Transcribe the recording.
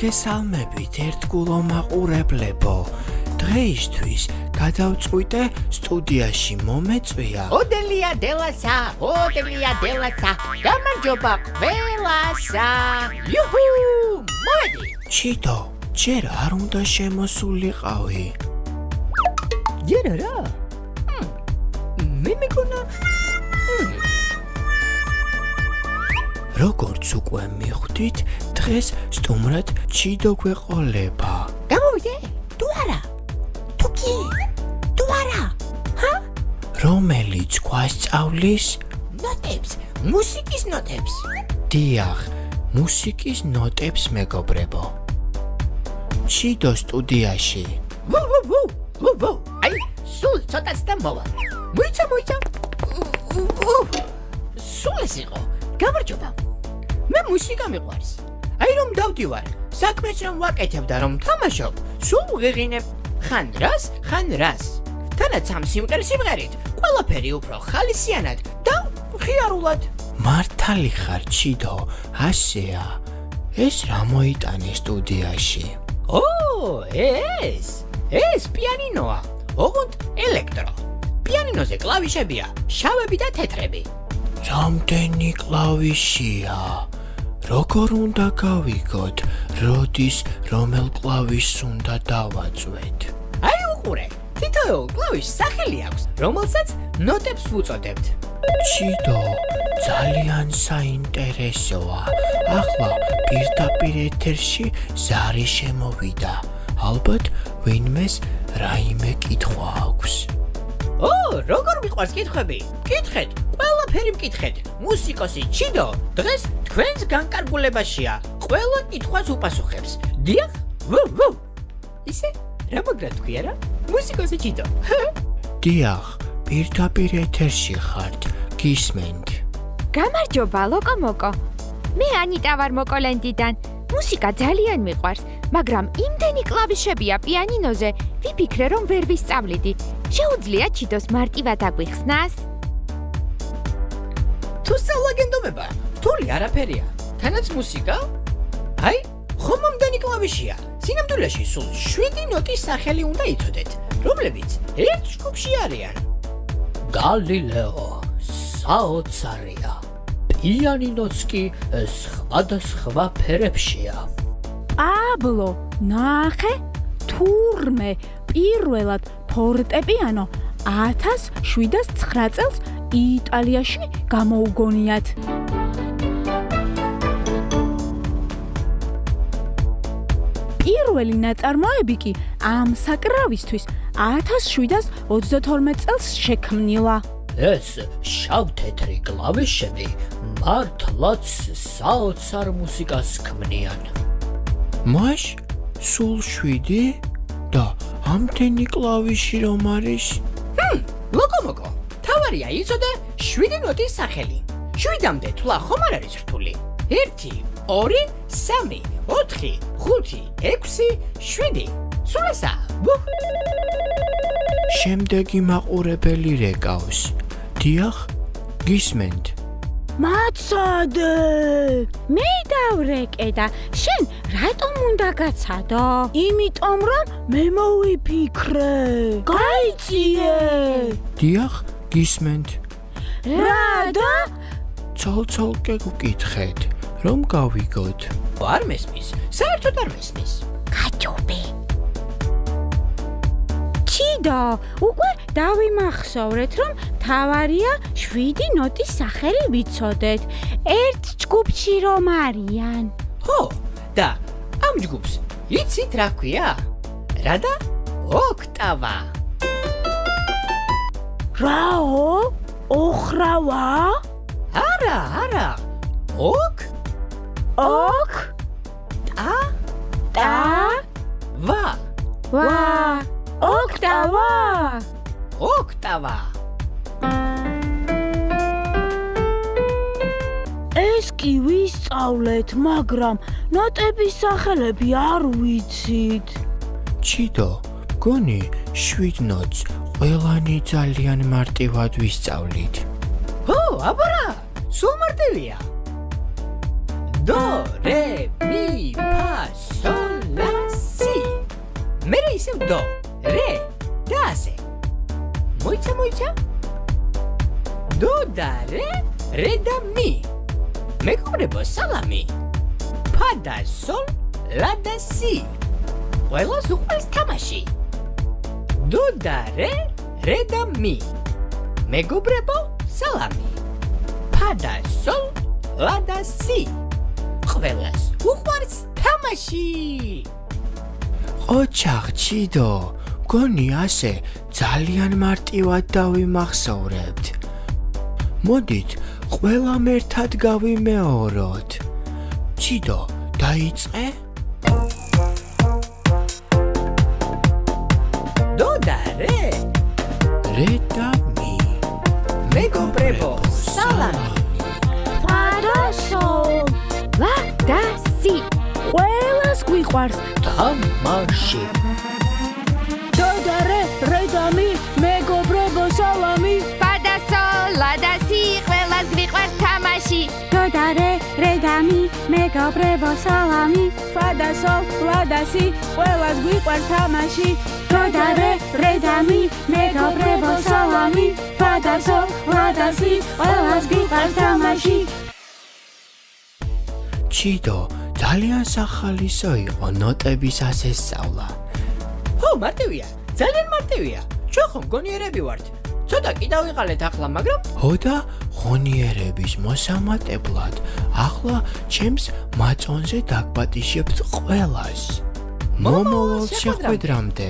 მოგესალმებით ერთგულო მაყურებლებო. დღეისთვის გადავწყვიტე სტუდიაში მომეწვია ოდელია დილასა, გამარჯობა ყველასა. იუჰუ! მოდი. ჩიტო, ჯერ არ უნდა შემოსულიყავი. ჯერ რა? მე მეკონა როგორც უკვე მიხვდით, დღეს სტუმრად ჩიდო გვეყოლება. გამოვიდე? თუ არა? თუ კი? თუ არა? ჰა? რომელიც გვასწავლის ნოტებს, მუსიკის ნოტებს. დიახ, მუსიკის ნოტებს მეგობრებო. ჩიდო სტუდიაში. ვუ. აი, სულ ცოტაც და მოვა. მოიცა. სულ ეს იყო. გამარჯობა. მე მუსიკა მიყვარს. აი რომ დავდივარ, საქმეს რომ ვაკეთებ და რომ თამაშობ, სულ ვღიღინებ ხან რას. თანაც ამ სიმღერით ყველაფერი უფრო ხალისიანად და ხიარულად. მართალი ხარ ჩიდო, ასეა. ეს რა მოიტანე სტუდიაში? ეს პიანინოა, ოღონდ ელექტრო. პიანინოზე კლავიშებია, შავები და თეთრები. რამდენი კლავიშია? როგორ უნდა გავიგოთ, როდის რომელ კლავიშს უნდა დავაწვეთ? აი უყურე, თითოეულ კლავიშს სახელი აქვს, რომელსაც ნოტებს ვუწოდებთ. ჩიდო, ძალიან საინტერესოა. ახლა პირდაპირ ეთერში ზარი შემოვიდა. ალბათ ვინმეს რაიმე კითხვა აქვს. როგორ მიყვარს კითხვები? კითხეთ, ყველაფერი მკითხეთ. მუსიკოსი ჩიდო დღეს თქვენს განკარგულებაშია. ყველა კითხვას უპასუხებს. დიახ? ვუ. ისე, რა მაგრა თქვია რა? მუსიკოსი ჩიდო. დიახ, პირდაპირ ეთერში ხართ, გისმენთ. გამარჯობა, ლოკომოკო. მე ანიტა ვარ მოკოლენდიდან. მუსიკა ძალიან მიყვარს, მაგრამ იმდენი კლავიშებია პიანინოზე, ვიფიქრე რომ ვერ ვისწავლიდი. შეუძლია ჩიდოს მარტივად აგვიხსნას? თუ სწავლაგენდობება, რთული არაფერია. თანაც მუსიკა? აი, ხომ ამდენი კლავიშია. სინამდვილეში სულ 7 ნოტის სახელი უნდა იცოდეთ, რომლებიც ერთ ჯგუფში არიან. გალილეო, საოცარია. პიანინოც კი სხვადასხვა ფერებშია. პაბლო, ნახე, თურმე, პირველად ფორტეპიანო 1709 წელს იტალიაში გამოუგონიათ. პირველი ნაწარმოები კი ამ საკრავისთვის 1732 წელს შექმნილა. ეს შავ-თეთრი კლავიშები მართლაც საოცარ მუსიკას ქმნიან. მას სულ 7 და ამდენი კლავიში რომ არის? ლოკომოკო, თავარია იცოდე 7 ნოტის სახელი. 7-მდე თვლა ხომ არ არის რთული? 1, 2, 3, 4, 5, 6, 7. სულ ესა. შემდეგი მაყურებელი რეკავს. დიახ, გისმენთ. მაცადე! მე დავრეკე და შენ რატომ უნდა გაცადო? იმიტომ რომ მე მოვიფიქრე. გაიწიე! დიახ, გისმენთ. რა და? ცალ-ცალკე გკითხეთ, რომ გავიგოთ. არ მესმის, საერთოდ არ მესმის. გაჯობე. ჩიდო, უკვე დავიმახსოვრეთ, რომ თავარია 7 ნოტის სახელი ვიცოდეთ. ერთ ჯგუფში რომ არიან. ხო, და ამ ჯგუფს იცით რა ქვია? რა და? ოქტავა. რაო? ოხრავა? არა. ოქ? და? ვა. ოქტავა. ეს კი ვისწავლეთ, მაგრამ ნოტების სახელები არ ვიცით. ჩიდო, გონი 7 ნოტს ყველანი ძალიან მარტივად ვისწავლით. აბარა, სულ მარტივია. დო, რე, მი, ფა, სოლ, ლა, სი. მე ისევ დო, რე და ასე. მოიცა? დო და რე და მი. მეგობრებო, სალამი. ფა და სოლ, ლა და სი. ყველას უყვარს თამაში. დო და რე და მი. მეგობრებო, სალამი. ფა და სოლ, ლა და სი. ყველას უყვარს თამაში. ოჩახ ჩიდო, გონი ასე ძალიან მარტივად დავიმახსოვრებთ. მოდით, ყველამ ერთად გავიმეოროთ. ჩიდო, დაიწყე? დო და რე და მი. მეგობრებო, სალამი. ფა და სოლ. ლა და სი. ყველას გვიყვარს. თამაში. დო და რე და მი, მეგობრებო, სალამი. ფა და სოლ, ლა და სი, ყველას გვიყვარს თამაში. დო და რე და მი, მეგობრებო, სალამი. ფა და სოლ, ლა და სი, ყველას გვიყვარს თამაში. დო და რე და მი, მეგობრებო, სალამი. ფა და სოლ, ლა და სი, ყველას გვიყვარს თამაში. ჩიდო, ძალიან სახალისო იყო ნოტების ასე სწავლა. ხო, მარტივია. ძალიან მარტივია. ჩვენ ხომ გონიერები ვართ. ცოტა კი დავიყალეთ ახლა, მაგრამ ხო და ღონიერების მოსამატებლად ახლა ჩემს მაწონზე დაგპატიშებთ ყველას. მომავალ შეხვედრამდე.